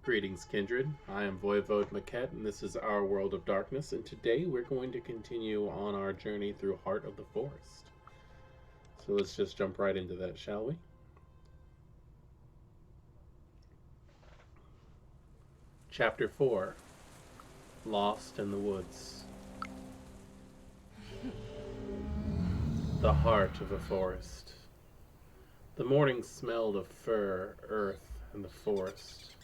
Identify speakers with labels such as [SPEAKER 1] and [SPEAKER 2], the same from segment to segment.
[SPEAKER 1] Greetings, kindred. I am Voivode Maquette, and this is our World of Darkness, and today we're going to continue on our journey through Heart of the Forest. So let's just jump right into that, shall we? Chapter 4, Lost in the Woods. The heart of a forest. The morning smelled of fir, earth, and the forest.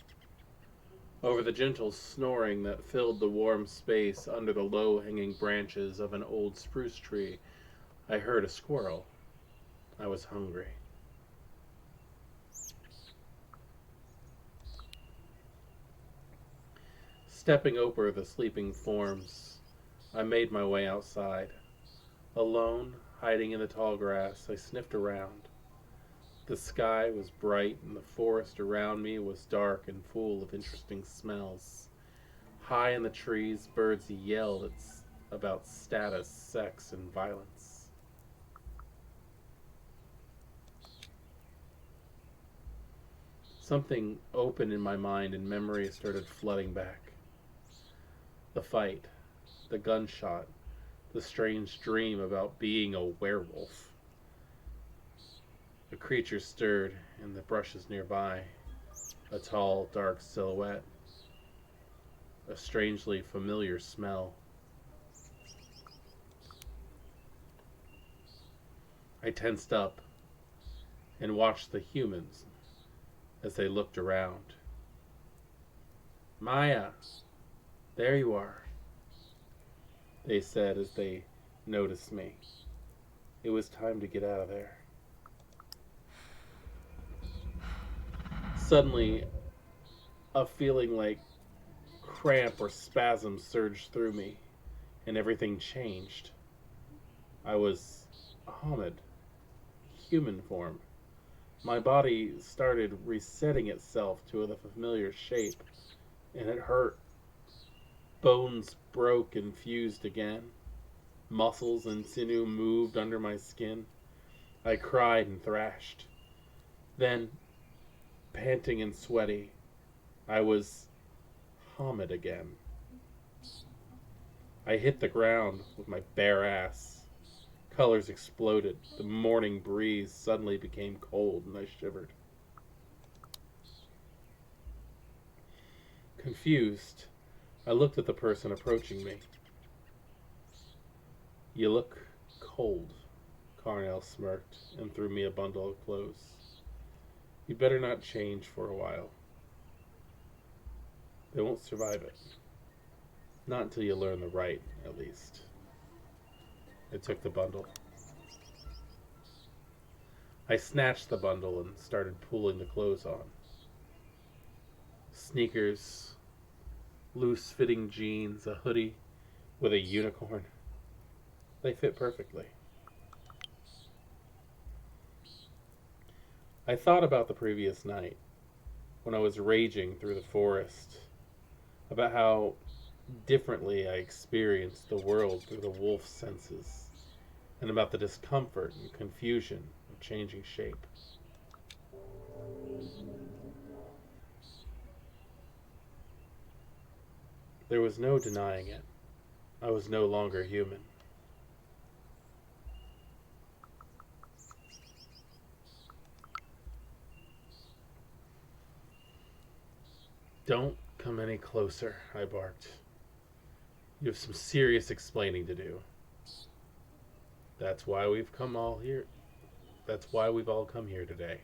[SPEAKER 1] Over the gentle snoring that filled the warm space under the low-hanging branches of an old spruce tree, I heard a squirrel. I was hungry. Stepping over the sleeping forms, I made my way outside. Alone, hiding in the tall grass, I sniffed around. The sky was bright, and the forest around me was dark and full of interesting smells. High in the trees, birds yelled about status, sex, and violence. Something opened in my mind, and memories started flooding back. The fight, the gunshot, the strange dream about being a werewolf. A creature stirred in the bushes nearby, a tall, dark silhouette, a strangely familiar smell. I tensed up and watched the humans as they looked around. "Maya, there you are," they said as they noticed me. It was time to get out of there. Suddenly, a feeling like cramp or spasm surged through me, and everything changed. I was Ahmed, human form. My body started resetting itself to the familiar shape, and it hurt. Bones broke and fused again. Muscles and sinew moved under my skin. I cried and thrashed. Then, panting and sweaty, I was Hamid again. I hit the ground with my bare ass. Colors exploded. The morning breeze suddenly became cold, and I shivered. Confused, I looked at the person approaching me. "You look cold," Carnell smirked and threw me a bundle of clothes. "You better not change for a while. They won't survive it. Not until you learn the right, at least." I took the bundle. I snatched the bundle and started pulling the clothes on. Sneakers, loose-fitting jeans, a hoodie with a unicorn. They fit perfectly. I thought about the previous night, when I was raging through the forest, about how differently I experienced the world through the wolf's senses, and about the discomfort and confusion of changing shape. There was no denying it. I was no longer human. "Don't come any closer," I barked. "You have some serious explaining to do. That's why we've all come here today."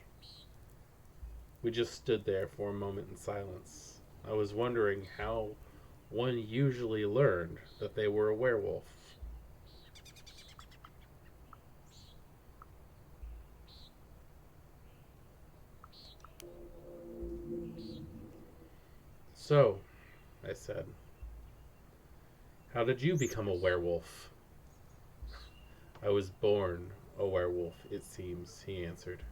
[SPEAKER 1] We just stood there for a moment in silence. I was wondering how one usually learned that they were a werewolf. "So," I said, "how did you become a werewolf?" "I was born a werewolf, it seems," he answered.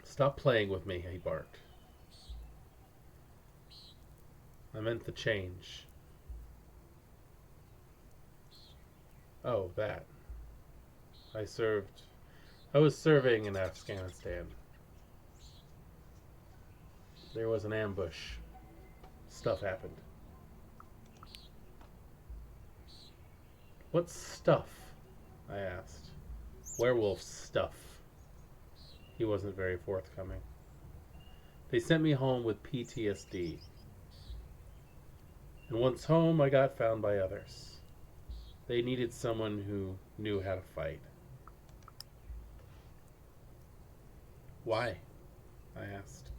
[SPEAKER 1] "Stop playing with me," he barked. "I meant the change. Oh, that. I served. I was serving in Afghanistan. There was an ambush. Stuff happened. What stuff? I asked. Werewolf stuff. He wasn't very forthcoming. They sent me home with PTSD. And once home, I got found by others. They needed someone who knew how to fight. Why? I asked.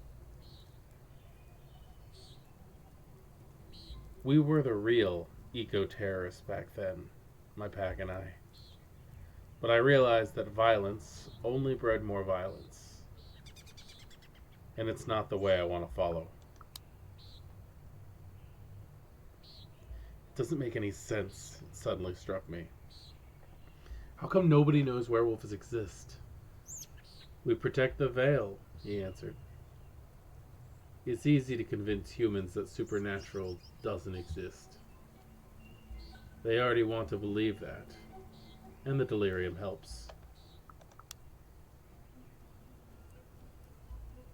[SPEAKER 1] We were the real eco-terrorists back then, my pack and I. But I realized that violence only bred more violence. And it's not the way I want to follow. It doesn't make any sense, it suddenly struck me. How come nobody knows werewolves exist? We protect the veil, he answered. It's easy to convince humans that supernatural doesn't exist. They already want to believe that, and the delirium helps.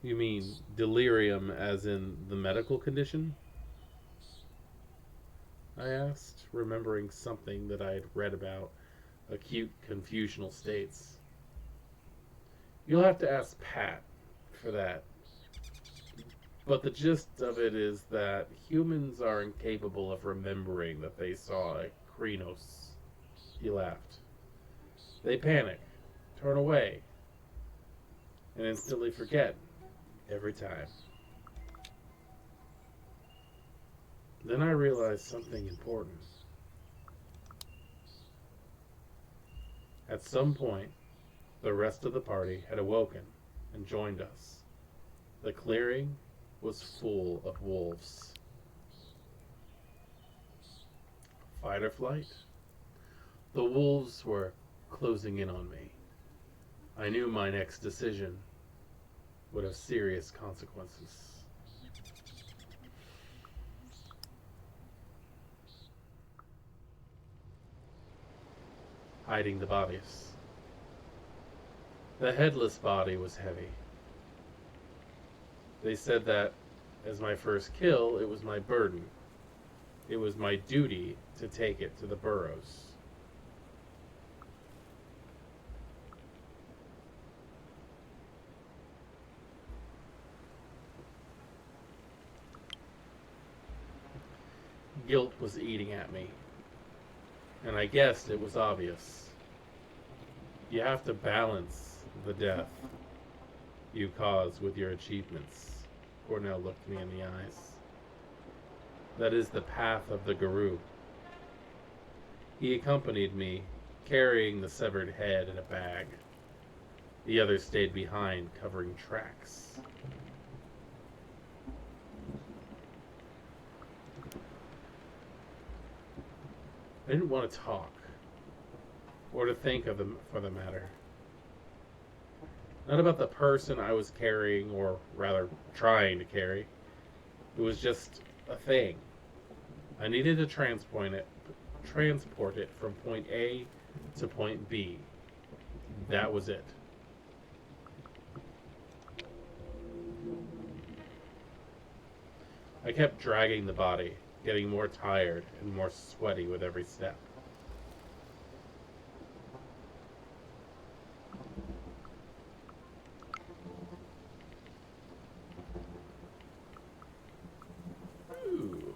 [SPEAKER 1] You mean delirium as in the medical condition? I asked, remembering something that I had read about acute confusional states. You'll have to ask Pat for that. But the gist of it is that humans are incapable of remembering that they saw a Krynos. He laughed. They panic, turn away, and instantly forget every time. Then I realized something important. At some point, the rest of the party had awoken and joined us. The clearing was full of wolves. Fight or flight? The wolves were closing in on me. I knew my next decision would have serious consequences. Hiding the bodies. The headless body was heavy. They said that as my first kill, it was my burden. It was my duty to take it to the Burrows. Guilt was eating at me, and I guessed it was obvious. You have to balance the death you cause with your achievements. Cornell looked me in the eyes. That is the path of the Guru. He accompanied me, carrying the severed head in a bag. The others stayed behind, covering tracks. I didn't want to talk, or to think of them for the matter. Not about the person I was carrying, or rather trying to carry. It was just a thing. I needed to transport it from point A to point B. That was it. I kept dragging the body, getting more tired and more sweaty with every step. Ooh.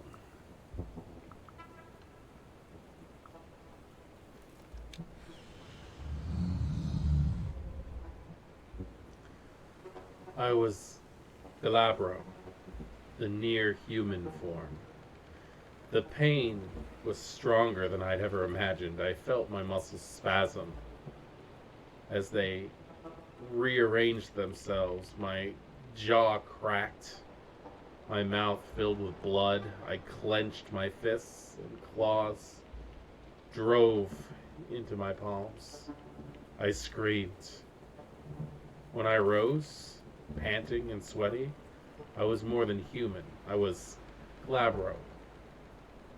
[SPEAKER 1] I was Galabro, the near-human form. The pain was stronger than I'd ever imagined. I felt my muscles spasm as they rearranged themselves. My jaw cracked, my mouth filled with blood. I clenched my fists and claws, drove into my palms. I screamed. When I rose, panting and sweaty, I was more than human. I was glabro,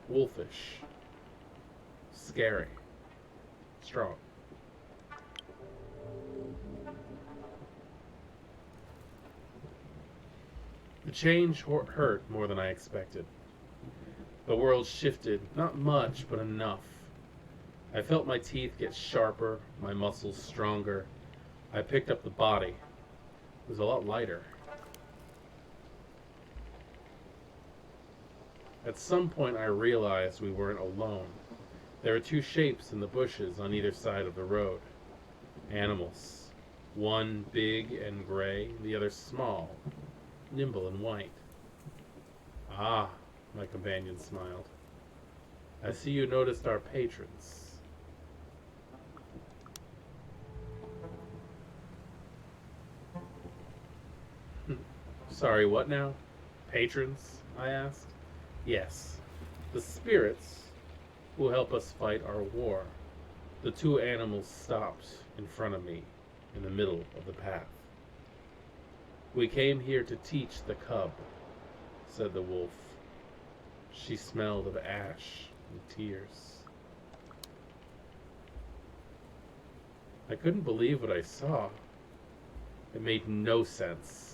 [SPEAKER 1] wolfish, scary. strong. The change hurt more than I expected. The world shifted, not much, but enough. I felt my teeth get sharper, my muscles stronger. I picked up the body. It was a lot lighter. At some point I realized we weren't alone. There were two shapes in the bushes on either side of the road. Animals. One big and gray, the other small, nimble and white. Ah, my companion smiled. I see you noticed our patrons. Sorry, what now? Patrons? I asked. Yes, the spirits who help us fight our war. The two animals stopped in front of me in the middle of the path. We came here to teach the cub, said the wolf. She smelled of ash and tears. I couldn't believe what I saw. It made no sense.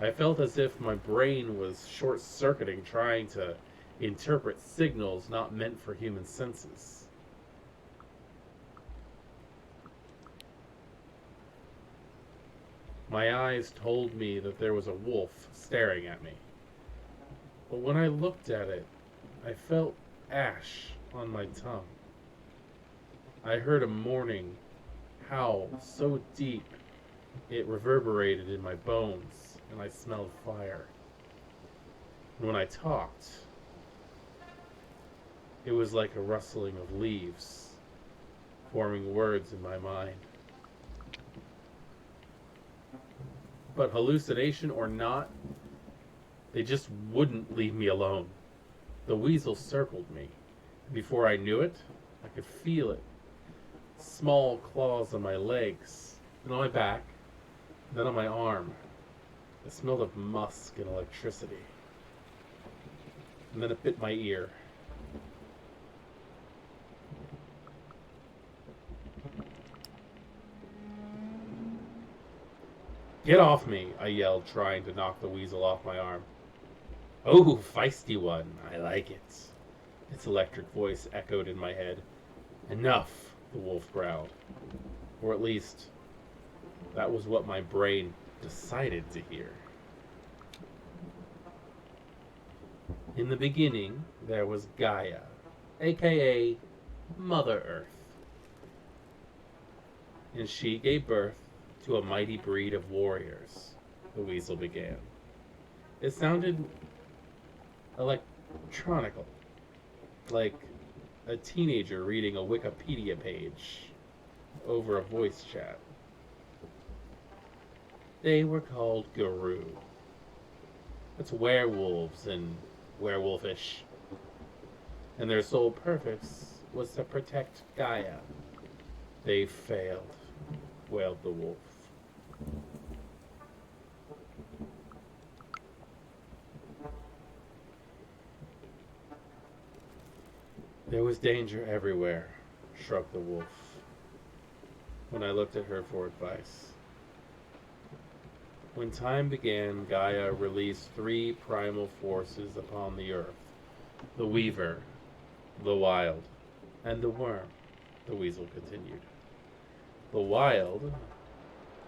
[SPEAKER 1] I felt as if my brain was short-circuiting, trying to interpret signals not meant for human senses. My eyes told me that there was a wolf staring at me. But when I looked at it, I felt ash on my tongue. I heard a mourning howl so deep it reverberated in my bones, and I smelled fire. And when I talked, it was like a rustling of leaves, forming words in my mind. But hallucination or not, they just wouldn't leave me alone. The weasel circled me. Before I knew it, I could feel it. Small claws on my legs, and on my back, then on my arm. It smelled of musk and electricity. And then it bit my ear. Get off me, I yelled, trying to knock the weasel off my arm. Oh, feisty one, I like it. Its electric voice echoed in my head. Enough, the wolf growled. Or at least, that was what my brain decided to hear. In the beginning, there was Gaia, aka Mother Earth. And she gave birth to a mighty breed of warriors, the weasel began. It sounded electronical, like a teenager reading a Wikipedia page over a voice chat. They were called Guru. That's werewolves and werewolfish. And their sole purpose was to protect Gaia. They failed, wailed the wolf. There was danger everywhere, shrugged the wolf, when I looked at her for advice. When time began, Gaia released 3 primal forces upon the earth. The weaver, the wild, and the worm, the weasel continued. The wild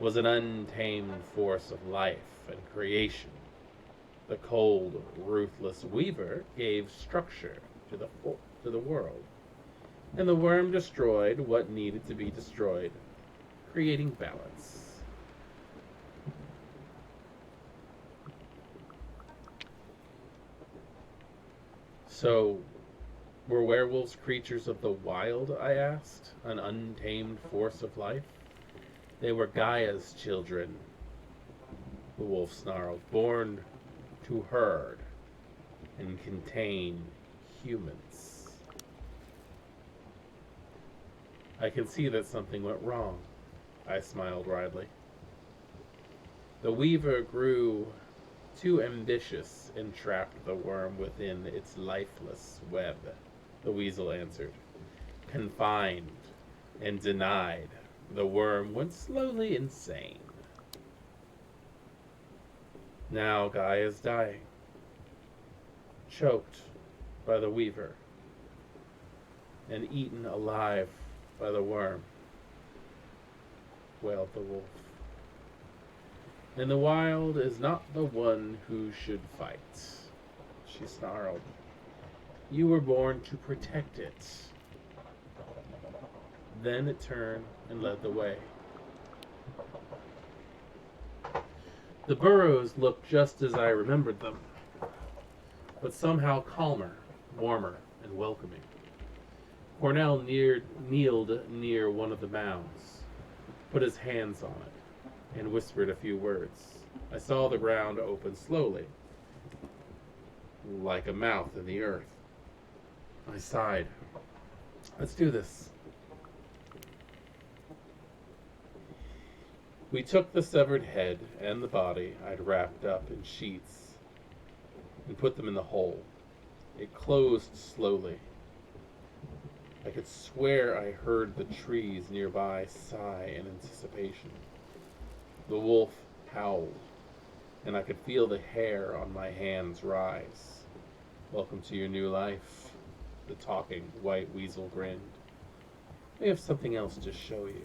[SPEAKER 1] was an untamed force of life and creation. The cold, ruthless weaver gave structure to the world, and the worm destroyed what needed to be destroyed, creating balance. So, were werewolves creatures of the wild, I asked, an untamed force of life? They were Gaia's children, the wolf snarled, born to herd and contain humans. I can see that something went wrong, I smiled wryly. The weaver grew too ambitious and trapped the worm within its lifeless web, the weasel answered. confined, and denied, the worm went slowly insane. Now Guy is dying, choked by the weaver, and eaten alive by the worm, wailed the wolf. And the wild is not the one who should fight, she snarled. You were born to protect it. Then it turned and led the way. The burrows looked just as I remembered them, but somehow calmer, warmer, and welcoming. Cornell kneeled near one of the mounds, put his hands on it, and whispered a few words. I saw the ground open slowly, like a mouth in the earth. I sighed. Let's do this. We took the severed head and the body I'd wrapped up in sheets and put them in the hole. It closed slowly. I could swear I heard the trees nearby sigh in anticipation. The wolf howled, and I could feel the hair on my hands rise. Welcome to your new life, the talking white weasel grinned. We have something else to show you.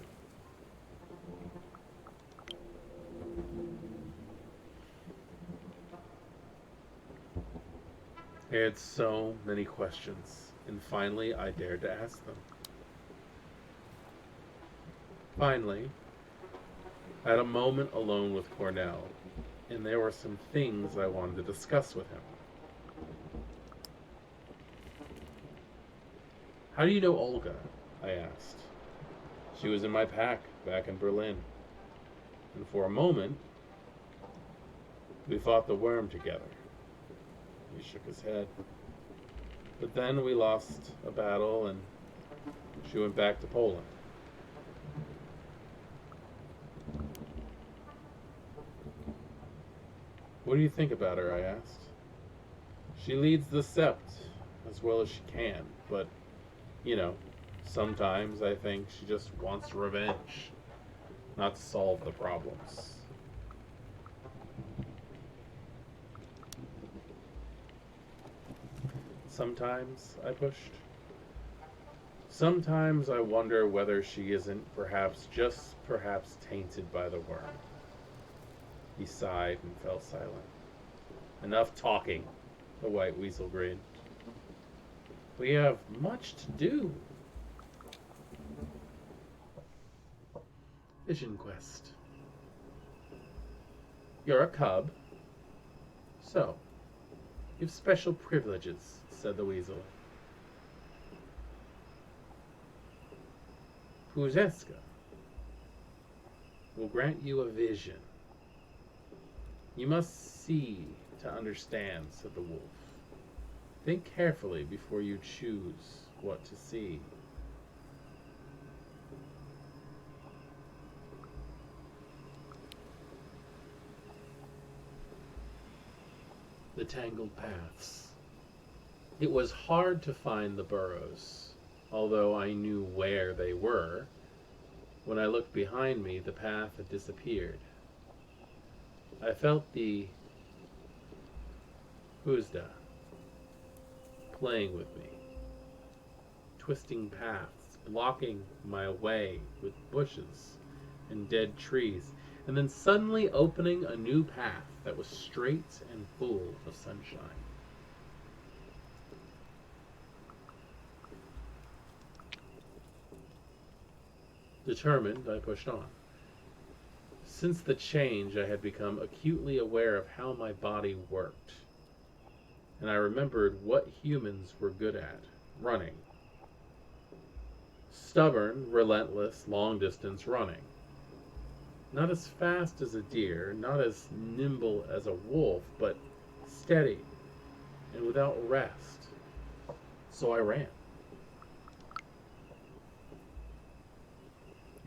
[SPEAKER 1] I had so many questions, and finally I dared to ask them. Finally, I had a moment alone with Cornell, and there were some things I wanted to discuss with him. How do you know Olga? I asked. She was in my pack back in Berlin, and for a moment, we fought the worm together. He shook his head. But then we lost a battle and she went back to Poland. What do you think about her? I asked. She leads the sept as well as she can, but, sometimes I think she just wants revenge, not to solve the problems. Sometimes I pushed. Sometimes I wonder whether she isn't perhaps tainted by the worm. He sighed and fell silent. Enough talking, the white weasel grinned. We have much to do. Vision quest. You're a cub. So, you've special privileges, said the weasel. Puzeska will grant you a vision. You must see to understand, said the wolf. Think carefully before you choose what to see. The Tangled Paths. It was hard to find the burrows, although I knew where they were. When I looked behind me, the path had disappeared. I felt the Huzda playing with me, twisting paths, blocking my way with bushes and dead trees, and then suddenly opening a new path that was straight and full of sunshine. Determined, I pushed on. Since the change, I had become acutely aware of how my body worked, and I remembered what humans were good at: running. Stubborn, relentless, long-distance running. Not as fast as a deer, not as nimble as a wolf, but steady and without rest. So I ran.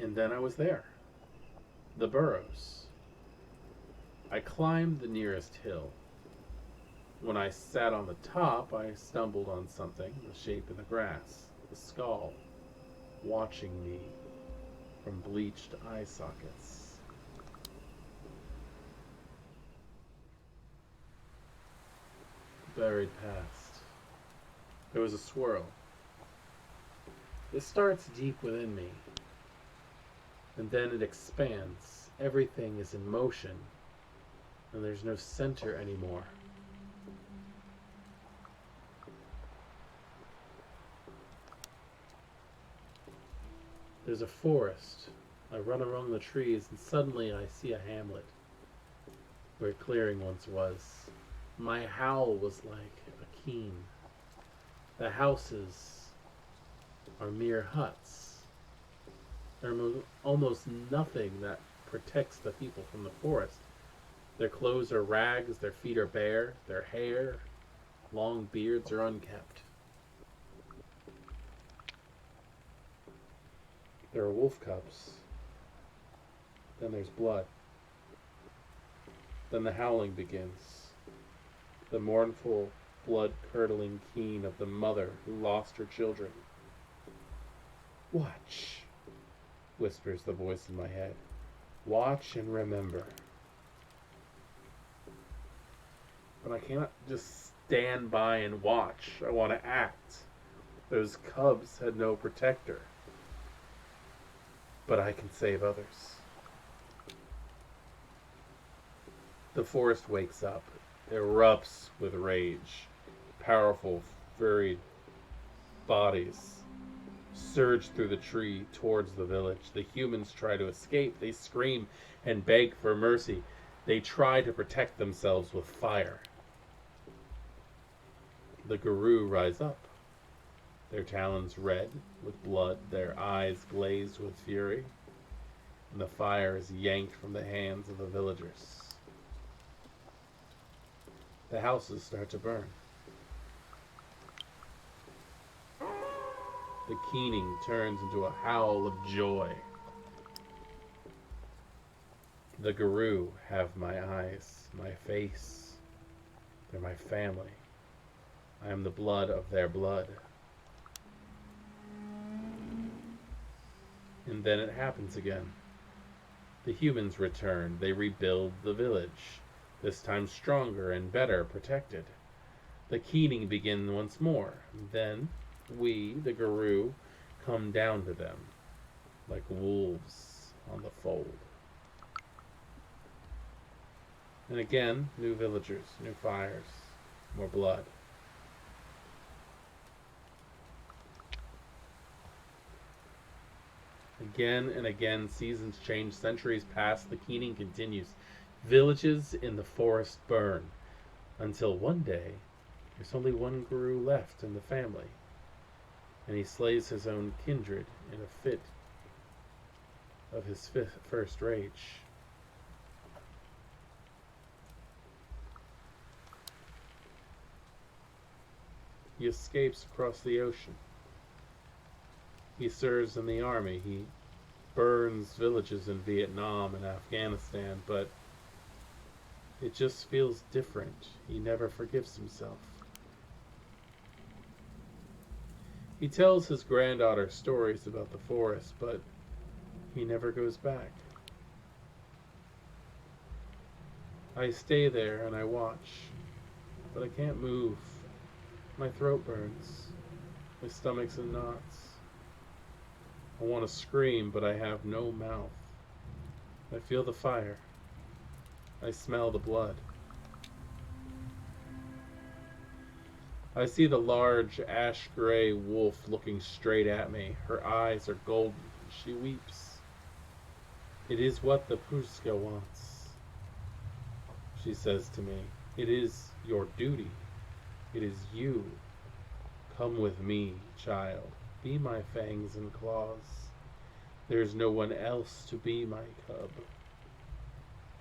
[SPEAKER 1] And then I was there. The Burrows. I climbed the nearest hill. When I sat on the top, I stumbled on something, the shape of the grass, the skull watching me from bleached eye sockets. Buried past. There was a swirl. It starts deep within me, and then it expands. Everything is in motion, and there's no center anymore. There's a forest. I run among the trees, and suddenly I see a hamlet where a clearing once was. My howl was like a keen. The houses are mere huts. There's almost nothing that protects the people from the forest. Their clothes are rags, their feet are bare, their hair, long beards are unkept. There are wolf cubs. Then there's blood. Then the howling begins. The mournful, blood-curdling keen of the mother who lost her children. Watch, whispers the voice in my head. Watch and remember. But I cannot just stand by and watch. I want to act. Those cubs had no protector. But I can save others. The forest wakes up, erupts with rage. Powerful, furry bodies surge through the tree towards the village. The humans try to escape. They scream and beg for mercy. They try to protect themselves with fire. The Guru rise up, their talons red with blood, their eyes glazed with fury, and the fire is yanked from the hands of the villagers. The houses start to burn. The keening turns into a howl of joy. The Guru have my eyes, my face. They're my family. I am the blood of their blood. And then it happens again. The humans return. They rebuild the village, this time stronger and better protected. The keening begins once more. Then we, the Guru, come down to them like wolves on the fold. And again, new villagers, new fires, more blood. Again and again, seasons change, centuries pass, the keening continues. Villages in the forest burn, until one day, there's only one Guru left in the family, and he slays his own kindred in a fit of his first rage. He escapes across the ocean. He serves in the army. He burns villages in Vietnam and Afghanistan, but it just feels different. He never forgives himself. He tells his granddaughter stories about the forest, but he never goes back. I stay there and I watch, but I can't move. My throat burns. My stomach's in knots. I want to scream, but I have no mouth. I feel the fire. I smell the blood. I see the large ash-gray wolf looking straight at me. Her eyes are golden. She weeps. It is what the Pushka wants, she says to me. It is your duty. It is you. Come with me, child. Be my fangs and claws. There is no one else to be my cub.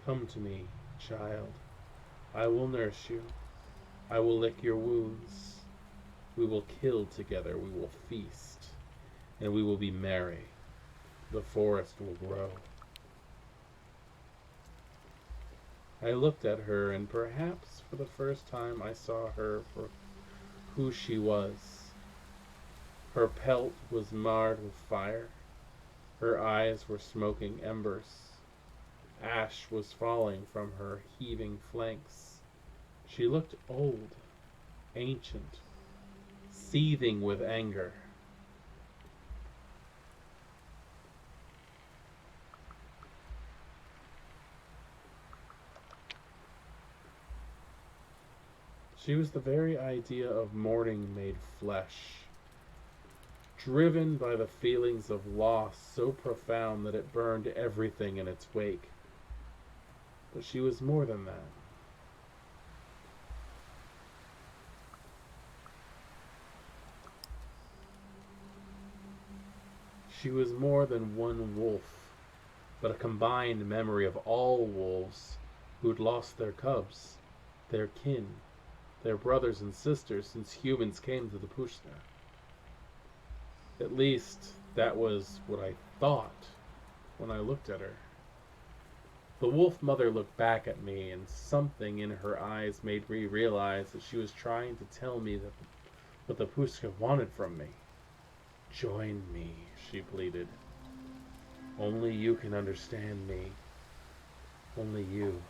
[SPEAKER 1] Come to me, child. I will nurse you. I will lick your wounds. We will kill together. We will feast. And we will be merry. The forest will grow. I looked at her, and perhaps for the first time I saw her for who she was. Her pelt was marred with fire. Her eyes were smoking embers. Ash was falling from her heaving flanks. She looked old, ancient, seething with anger. She was the very idea of mourning made flesh, driven by the feelings of loss so profound that it burned everything in its wake. But she was more than that. She was more than one wolf, but a combined memory of all wolves who'd lost their cubs, their kin, their brothers and sisters since humans came to the Pushta. At least, that was what I thought when I looked at her. The wolf mother looked back at me, and something in her eyes made me realize that she was trying to tell me that what the Pushka wanted from me. Join me, she pleaded. Only you can understand me. Only you.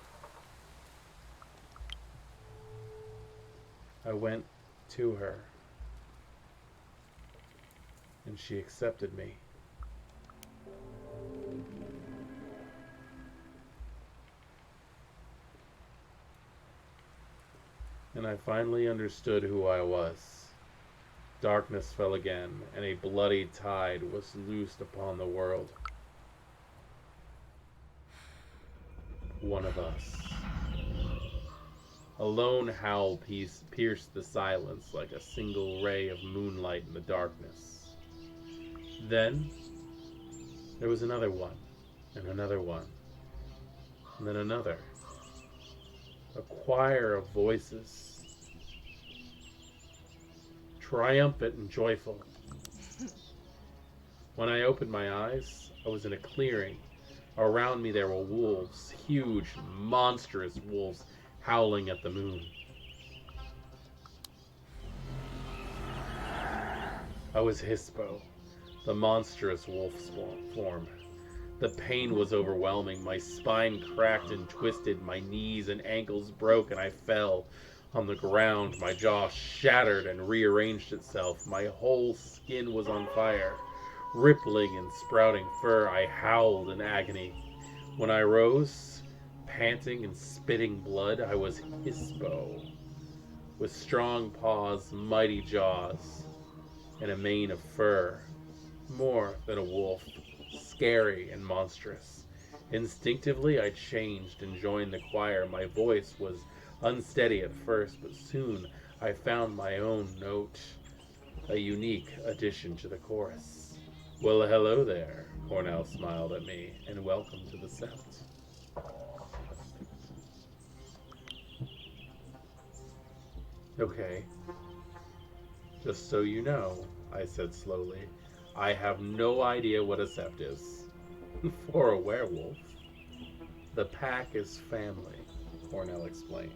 [SPEAKER 1] I went to her, and she accepted me. And I finally understood who I was. Darkness fell again, and a bloody tide was loosed upon the world. One of us. A lone howl pierced the silence like a single ray of moonlight in the darkness. Then, there was another one, and another one, and then another. A choir of voices, triumphant and joyful. When I opened my eyes, I was in a clearing. Around me there were wolves, huge, monstrous wolves, howling at the moon. I was Hispo, the monstrous wolf form. The pain was overwhelming. My spine cracked and twisted, my knees and ankles broke, and I fell on the ground. My jaw shattered and rearranged itself. My whole skin was on fire. Rippling and sprouting fur, I howled in agony. When I rose, panting and spitting blood, I was Hispo, with strong paws, mighty jaws, and a mane of fur. More than a wolf, scary and monstrous. Instinctively, I changed and joined the choir. My voice was unsteady at first, but soon I found my own note, a unique addition to the chorus. Well, hello there, Cornell smiled at me, and welcome to the Sept. Okay, just so you know, I said slowly, I have no idea what a sept is. For a werewolf, the pack is family, Cornell explained.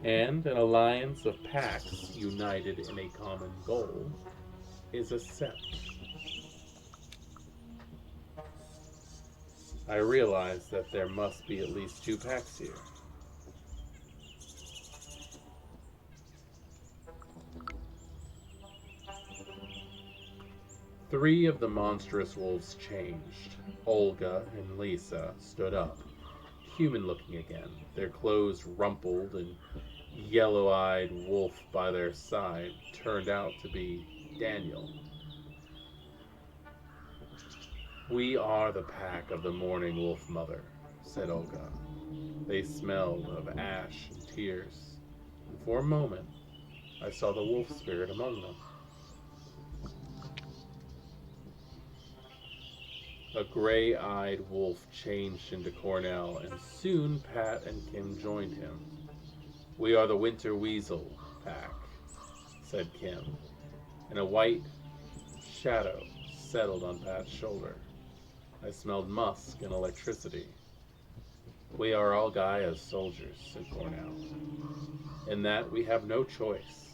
[SPEAKER 1] And an alliance of packs united in a common goal is a sept. I realized that there must be at least 2 packs here. Three of the monstrous wolves changed. Olga and Lisa stood up, human-looking again, their clothes rumpled, and yellow-eyed wolf by their side turned out to be Daniel. We are the pack of the mourning wolf mother, said Olga. They smelled of ash and tears, and for a moment I saw the wolf spirit among them. A gray-eyed wolf changed into Cornell, and soon Pat and Kim joined him. We are the Winter Weasel pack, said Kim, and a white shadow settled on Pat's shoulder. I smelled musk and electricity. We are all Gaia's soldiers, said Cornell. In that we have no choice.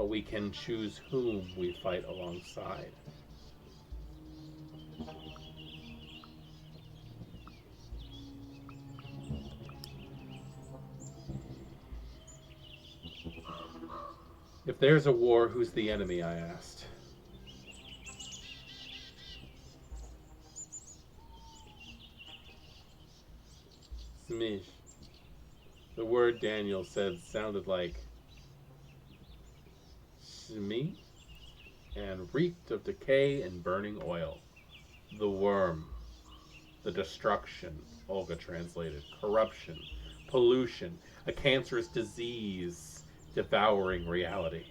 [SPEAKER 1] but we can choose whom we fight alongside. If there's a war, who's the enemy? I asked. Smish. The word Daniel said sounded like shmi and reeked of decay and burning oil. The worm, the destruction, Olga translated, corruption, pollution, a cancerous disease devouring reality.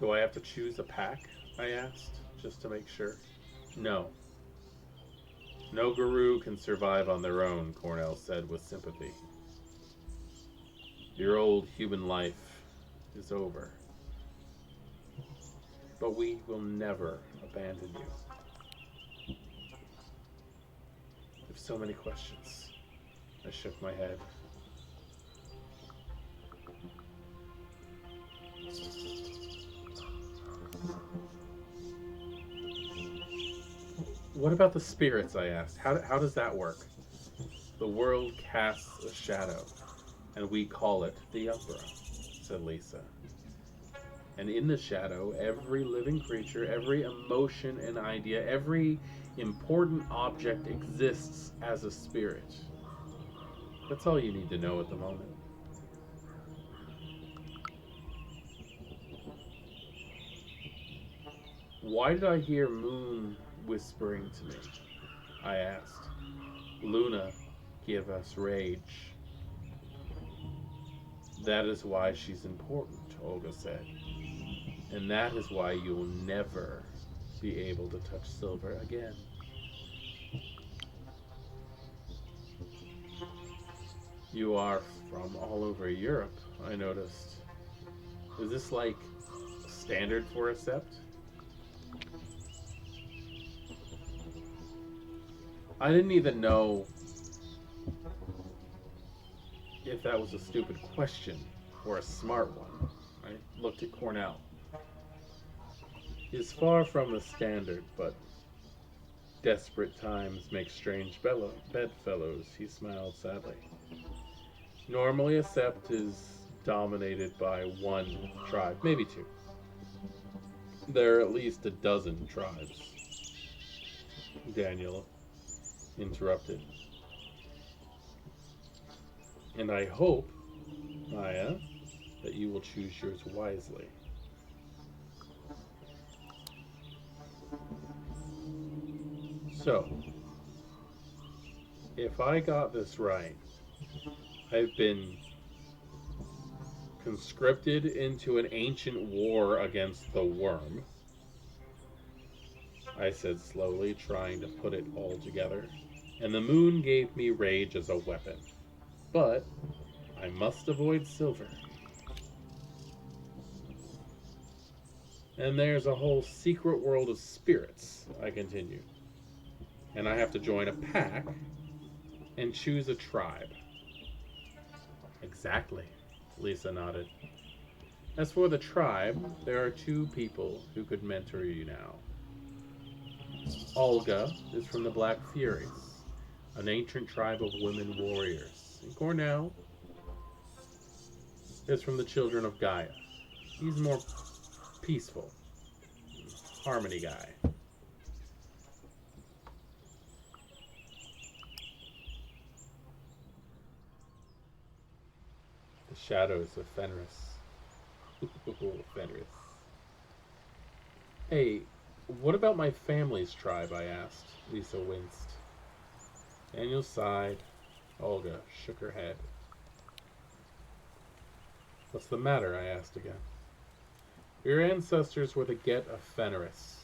[SPEAKER 1] Do I have to choose a pack? I asked, just to make sure. No. No guru can survive on their own, Cornell said with sympathy. Your old human life is over. But we will never abandon you. I have so many questions. I shook my head. What about the spirits, I asked. How does that work? The world casts a shadow, and we call it the Umbra, said Lisa. And in the shadow, every living creature, every emotion and idea, every important object exists as a spirit. That's all you need to know at the moment. Why did I hear Moon whispering to me? I asked. Luna give us rage. That is why she's important, Olga said. And that is why you'll never be able to touch Silver again. You are from all over Europe, I noticed. Is this like standard for a sept? I didn't even know if that was a stupid question or a smart one. I looked at Cornell. Is far from the standard, but desperate times make strange bedfellows, he smiled sadly. Normally a sept is dominated by one tribe, maybe two. There are at least a dozen tribes. Daniel interrupted. And I hope, Maya, that you will choose yours wisely. So, if I got this right, I've been conscripted into an ancient war against the worm, I said slowly, trying to put it all together. And the moon gave me rage as a weapon. But I must avoid Silver. And there's a whole secret world of spirits, I continued. And I have to join a pack and choose a tribe. Exactly, Lisa nodded. As for the tribe, there are two people who could mentor you now. Olga is from the Black Furies, an ancient tribe of women warriors. And Cornell is from the Children of Gaia. He's more peaceful, harmony guy. The shadows of Fenris. Fenris. Hey, what about my family's tribe, I asked. Lisa winced. Daniel sighed. Olga shook her head. What's the matter? I asked again. Your ancestors were the Get of Fenris,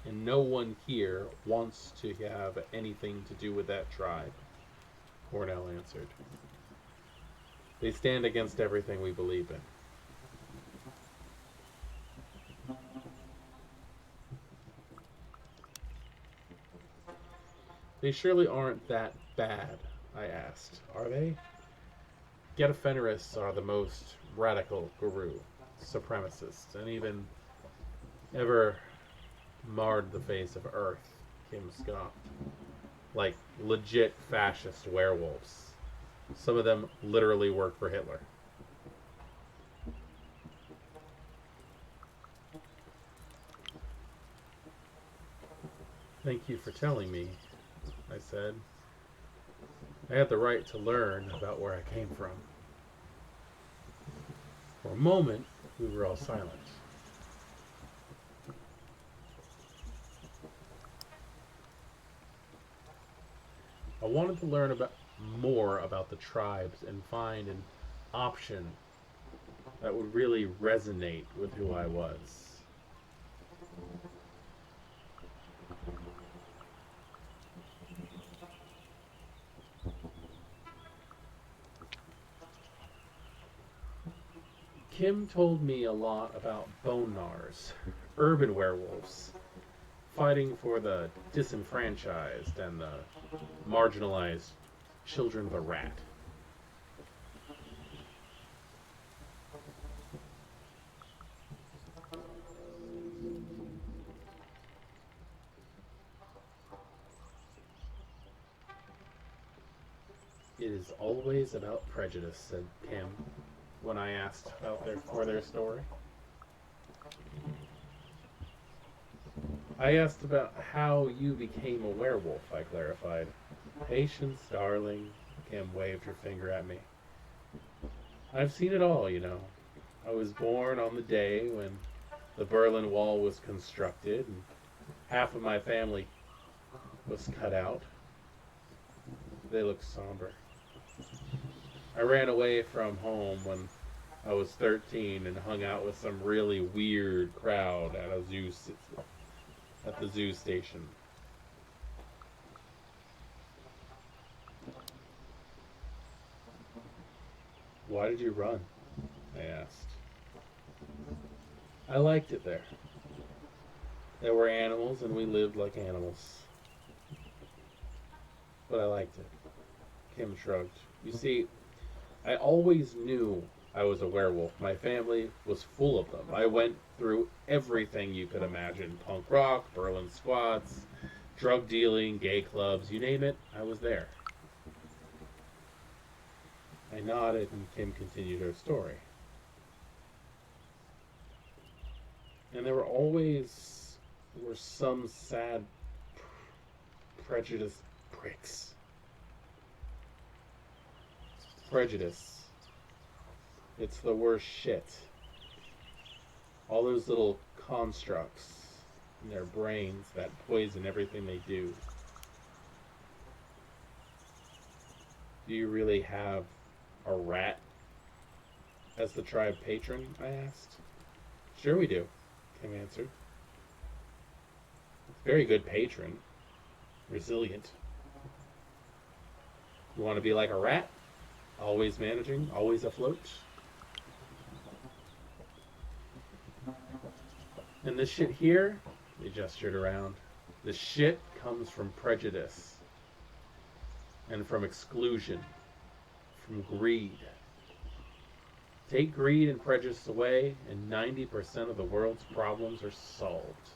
[SPEAKER 1] and no one here wants to have anything to do with that tribe, Cornell answered. They stand against everything we believe in. They surely aren't that bad, I asked. Are they? Getafenerists are the most radical guru, supremacists, and even ever marred the face of Earth, Kim scoffed. Like legit fascist werewolves. Some of them literally work for Hitler. Thank you for telling me, I said. I had the right to learn about where I came from. For a moment, we were all silent. I wanted to learn more about the tribes and find an option that would really resonate with who I was. Kim told me a lot about bone gnars, urban werewolves, fighting for the disenfranchised and the marginalized children of the rat. It is always about prejudice, said Kim, when I asked about their story. I asked about how you became a werewolf, I clarified. Patience, darling, Kim waved her finger at me. I've seen it all, you know. I was born on the day when the Berlin Wall was constructed and half of my family was cut out. They looked somber. I ran away from home when I was 13 and hung out with some really weird crowd at the zoo station. Why did you run? I asked. I liked it there. There were animals and we lived like animals. But I liked it. Kim shrugged. You see, I always knew I was a werewolf. My family was full of them. I went through everything you could imagine. Punk rock, Berlin squats, drug dealing, gay clubs, you name it, I was there. I nodded and Kim continued her story. And there were some sad, prejudiced pricks. Prejudice. It's the worst shit. All those little constructs in their brains that poison everything they do. Do you really have a rat as the tribe patron? I asked. Sure we do, Kim answered. Very good patron. Resilient. You want to be like a rat? Always managing, always afloat. And this shit here, they gestured around. The shit comes from prejudice. And from exclusion. From greed. Take greed and prejudice away, and 90% of the world's problems are solved.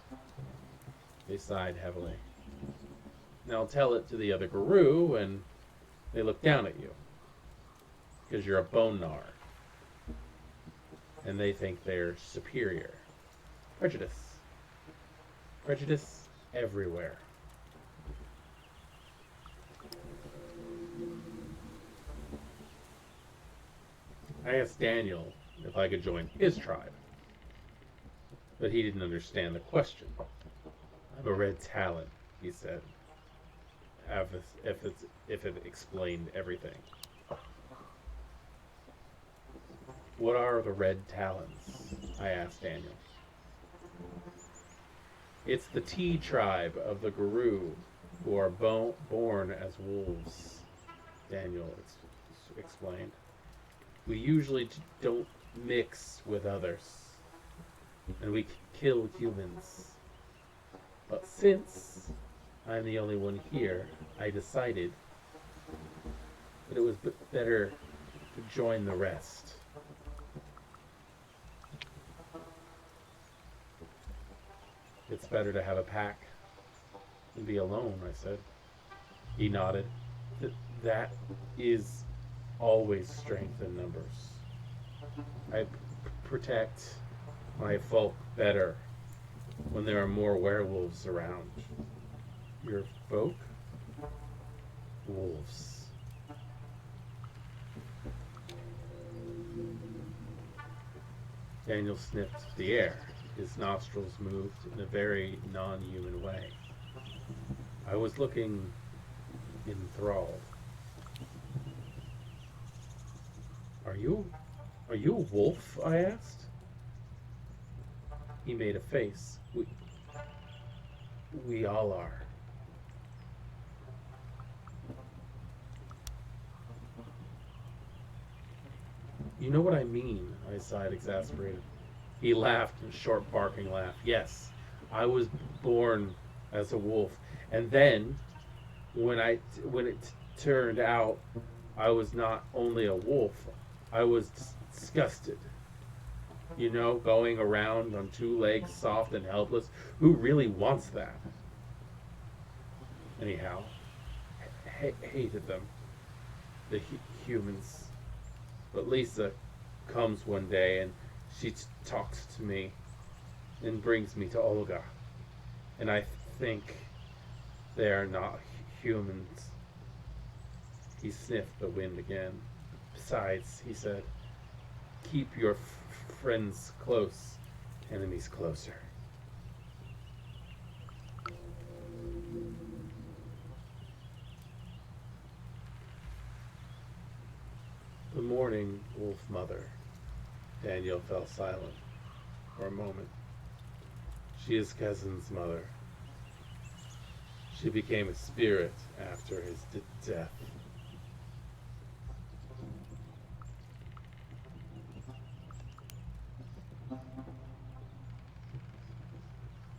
[SPEAKER 1] They sighed heavily. Now tell it to the other guru, and they look down at you. Because you're a bone gnar. And they think they're superior. Prejudice. Prejudice everywhere. I asked Daniel if I could join his tribe. But he didn't understand the question. I'm a red talent, he said. If it explained everything. What are the red talons? I asked Daniel. It's the T tribe of the Guru who are born as wolves, Daniel explained. We usually don't mix with others, and we kill humans. But since I'm the only one here, I decided that it was better to join the rest. It's better to have a pack than be alone, I said. He nodded. That is always strength in numbers. I protect my folk better when there are more werewolves around. Your folk? Wolves. Daniel sniffed the air. His nostrils moved in a very non-human way. I was looking enthralled. Are you a wolf? I asked. He made a face. We all are. You know what I mean, I sighed, exasperated. He laughed, a short barking laugh. Yes, I was born as a wolf. And then, when it turned out I was not only a wolf, I was disgusted. You know, going around on two legs, soft and helpless. Who really wants that? Anyhow, hated them, the humans. But Lisa comes one day and she talks to me and brings me to Olga. And I think they are not humans. He sniffed the wind again. Besides, he said, keep your friends close, enemies closer. The morning wolf mother. Daniel fell silent for a moment. She is Cousin's mother. She became a spirit after his death.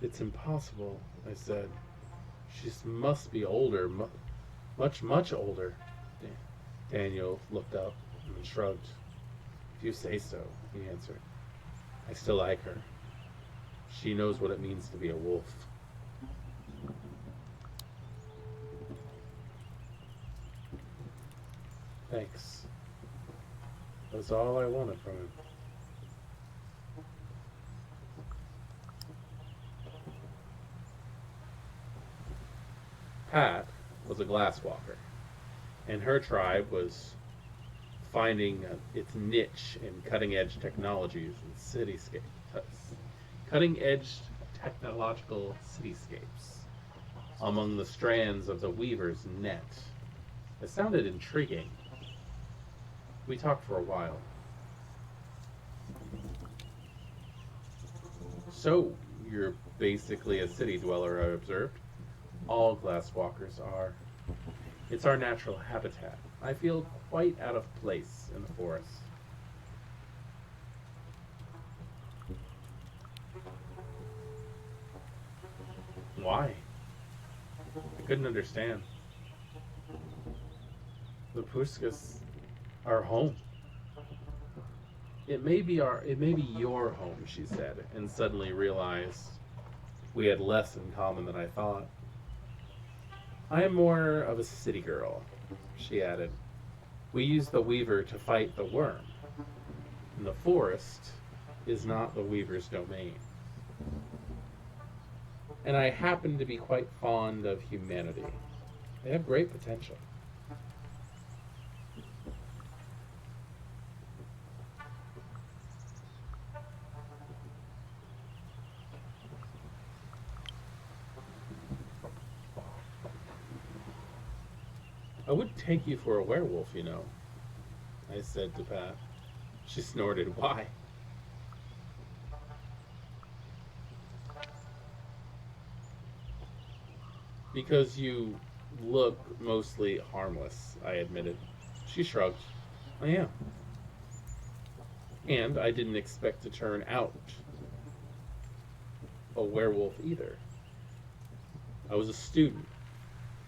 [SPEAKER 1] It's impossible, I said. She must be older, much older. Daniel looked up and shrugged. If you say so, he answered. I still like her. She knows what it means to be a wolf. Thanks. That was all I wanted from him. Pat was a glasswalker, and her tribe was finding its niche in cutting-edge technologies and cityscapes. Cutting-edge technological cityscapes among the strands of the weaver's net. It sounded intriguing. We talked for a while. So, you're basically a city dweller, I observed. All glasswalkers are. It's our natural habitat. I feel quite out of place in the forest. Why? I couldn't understand. The Puskas are home. It may be your home, she said, and suddenly realized we had less in common than I thought. I am more of a city girl, she added. We use the weaver to fight the worm, and the forest is not the weaver's domain. And I happen to be quite fond of humanity. They have great potential. I would take you for a werewolf, you know, I said to Pat. She snorted. Why? Because you look mostly harmless, I admitted. She shrugged. I am. And I didn't expect to turn out a werewolf either. I was a student,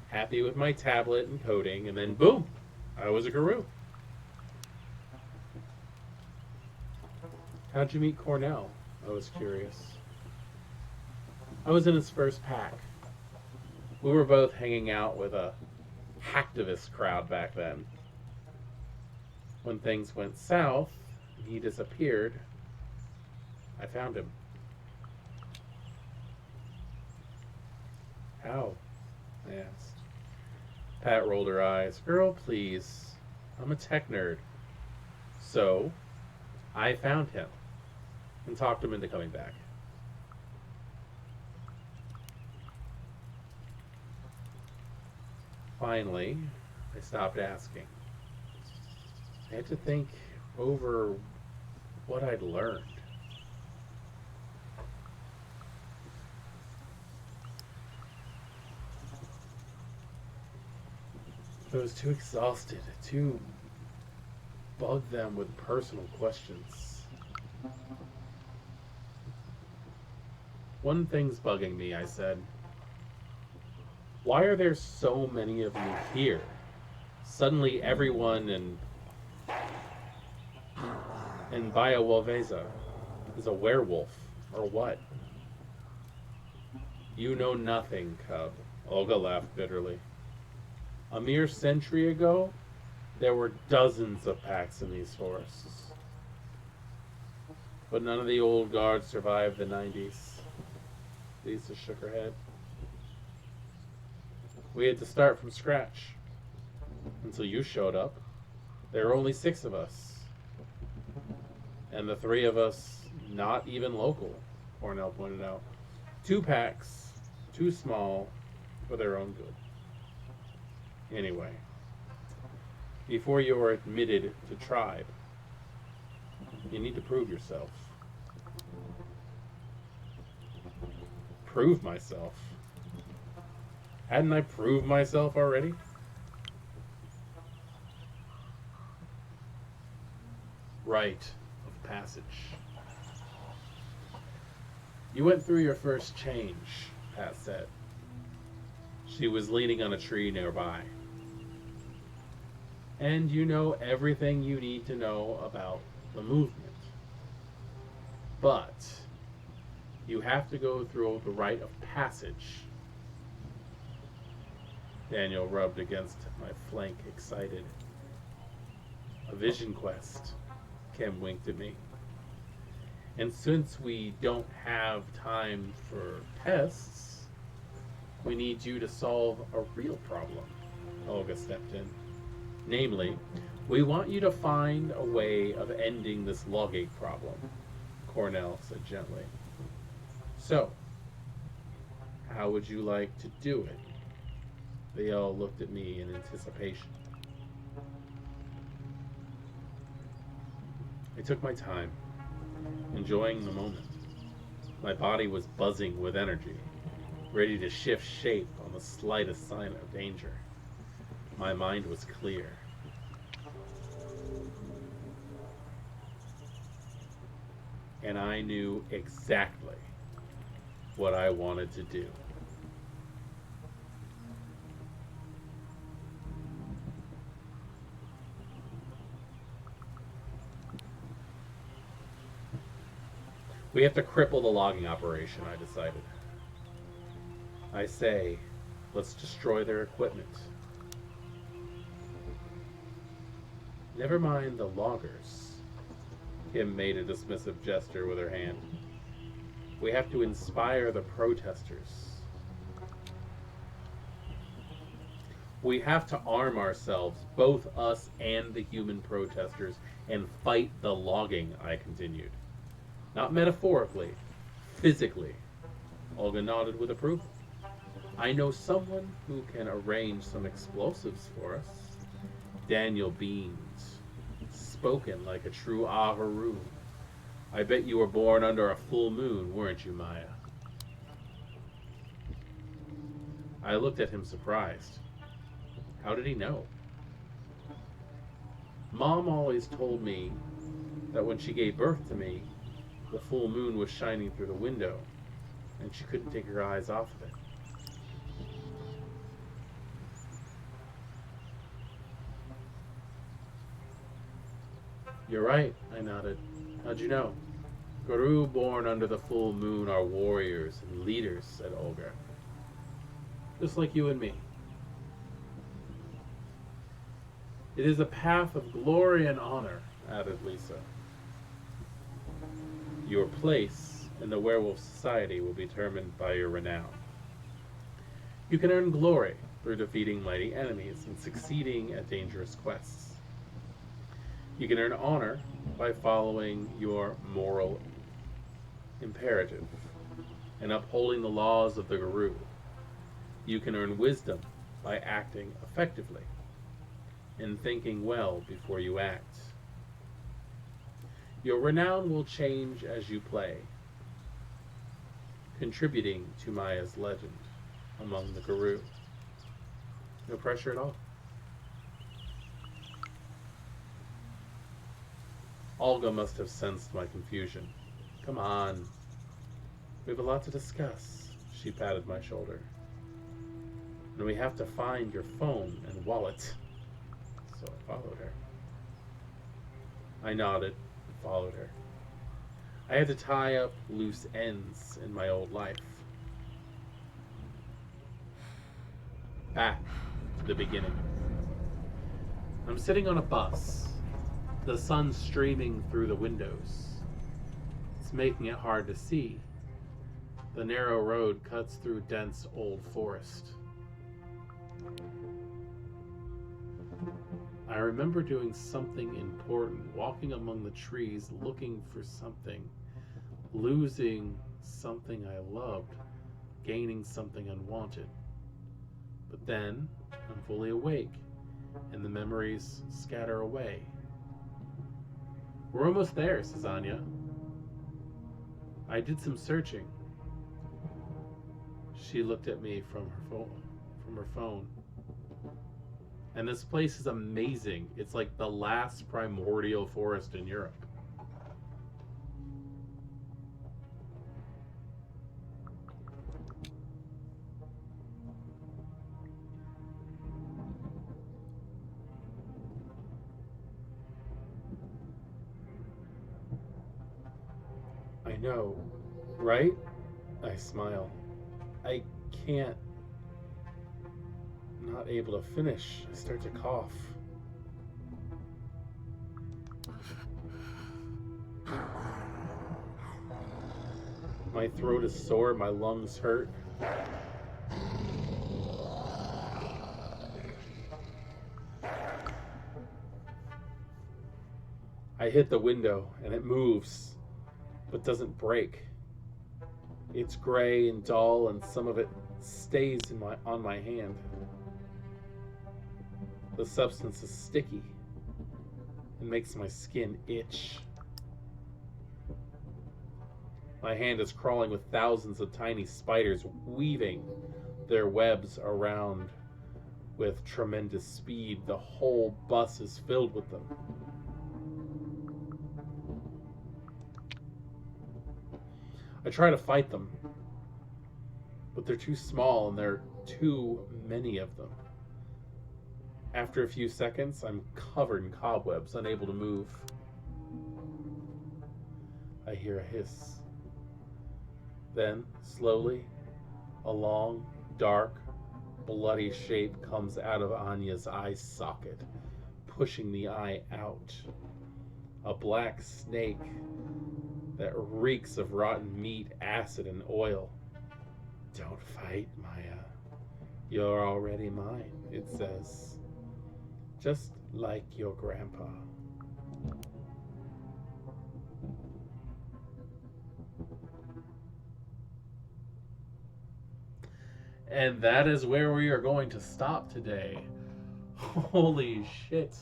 [SPEAKER 1] happy with my tablet and coding, and then boom, I was a guru. How'd you meet Cornell? I was curious. I was in his first pack. We were both hanging out with a hacktivist crowd back then. When things went south and he disappeared, I found him. How? I asked. Pat rolled her eyes. Girl, please. I'm a tech nerd. So, I found him and talked him into coming back. Finally, I stopped asking. I had to think over what I'd learned. I was too exhausted to bug them with personal questions. One thing's bugging me, I said. Why are there so many of you here? Suddenly everyone in Biowalveza is a werewolf, or what? You know nothing, cub. Olga laughed bitterly. A mere century ago, there were dozens of packs in these forests. But none of the old guard survived the 90s. Lisa shook her head. We had to start from scratch. Until you showed up. There were only 6 of us. And the 3 of us not even local, Cornell pointed out. 2 packs, too small for their own good. Anyway, before you are admitted to tribe, you need to prove yourself. Prove myself? Hadn't I proved myself already? Rite of passage. You went through your first change, Pat said. She was leaning on a tree nearby. And you know everything you need to know about the movement. But you have to go through the rite of passage. Daniel rubbed against my flank, excited. A vision quest, Kim winked at me. And since we don't have time for tests, we need you to solve a real problem, Olga stepped in. Namely, we want you to find a way of ending this logate problem, Cornell said gently. So, how would you like to do it? They all looked at me in anticipation. I took my time, enjoying the moment. My body was buzzing with energy, ready to shift shape on the slightest sign of danger. My mind was clear. And I knew exactly what I wanted to do. We have to cripple the logging operation, I decided. I say, let's destroy their equipment. Never mind the loggers. Kim made a dismissive gesture with her hand. We have to inspire the protesters. We have to arm ourselves, both us and the human protesters, and fight the logging, I continued. Not metaphorically, physically. Olga nodded with approval. I know someone who can arrange some explosives for us. Daniel beamed, spoken like a true Aharu. I bet you were born under a full moon, weren't you, Maya? I looked at him surprised. How did he know? Mom always told me that when she gave birth to me, the full moon was shining through the window, and she couldn't take her eyes off of it. You're right, I nodded. How'd you know? Guru born under the full moon are warriors and leaders, said Olga. Just like you and me. It is a path of glory and honor, added Lisa. Your place in the werewolf society will be determined by your renown. You can earn glory through defeating mighty enemies and succeeding at dangerous quests. You can earn honor by following your moral imperative and upholding the laws of the Guru. You can earn wisdom by acting effectively and thinking well before you act. Your renown will change as you play, contributing to Maya's legend among the Guru. No pressure at all. Olga must have sensed my confusion. Come on. We have a lot to discuss. She patted my shoulder. And we have to find your phone and wallet. So I followed her. I nodded and followed her. I had to tie up loose ends in my old life. Back to the beginning. I'm sitting on a bus. The sun streaming through the windows. It's making it hard to see. The narrow road cuts through dense old forest. I remember doing something important, walking among the trees, looking for something, losing something I loved, gaining something unwanted. But then, I'm fully awake, and the memories scatter away. We're almost there, says Anya. I did some searching. She looked at me from her phone. And this place is amazing. It's like the last primordial forest in Europe. I know, right? I smile. I can't. I'm not able to finish. I start to cough. My throat is sore, my lungs hurt. I hit the window and it moves, but doesn't break. It's gray and dull, and some of it stays on my hand. The substance is sticky and makes my skin itch. My hand is crawling with thousands of tiny spiders weaving their webs around with tremendous speed. The whole bus is filled with them. I try to fight them, but they're too small and there are too many of them. After a few seconds, I'm covered in cobwebs, unable to move. I hear a hiss. Then, slowly, a long, dark, bloody shape comes out of Anya's eye socket, pushing the eye out. A black snake that reeks of rotten meat, acid, and oil. Don't fight, Maya. You're already mine, it says. Just like your grandpa. And that is where we are going to stop today. Holy shit.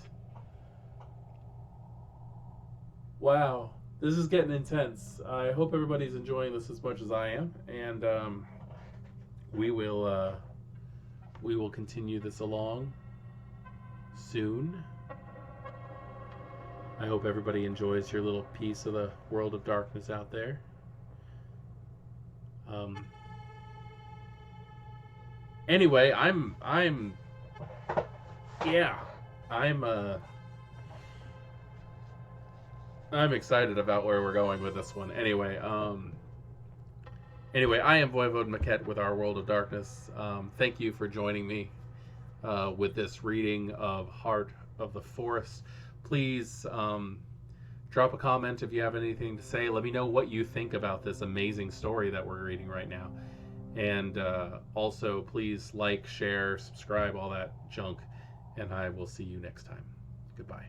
[SPEAKER 1] Wow. This is getting intense. I hope everybody's enjoying this as much as I am, and we will continue this along soon. I hope everybody enjoys your little piece of the world of darkness out there. Anyway, I'm I'm excited about where we're going with this one. Anyway, I am Voivode Maquette with Our World of Darkness. Thank you for joining me with this reading of Heart of the Forest. Please drop a comment if you have anything to say. Let me know what you think about this amazing story that we're reading right now. And also, please like, share, subscribe, all that junk. And I will see you next time. Goodbye.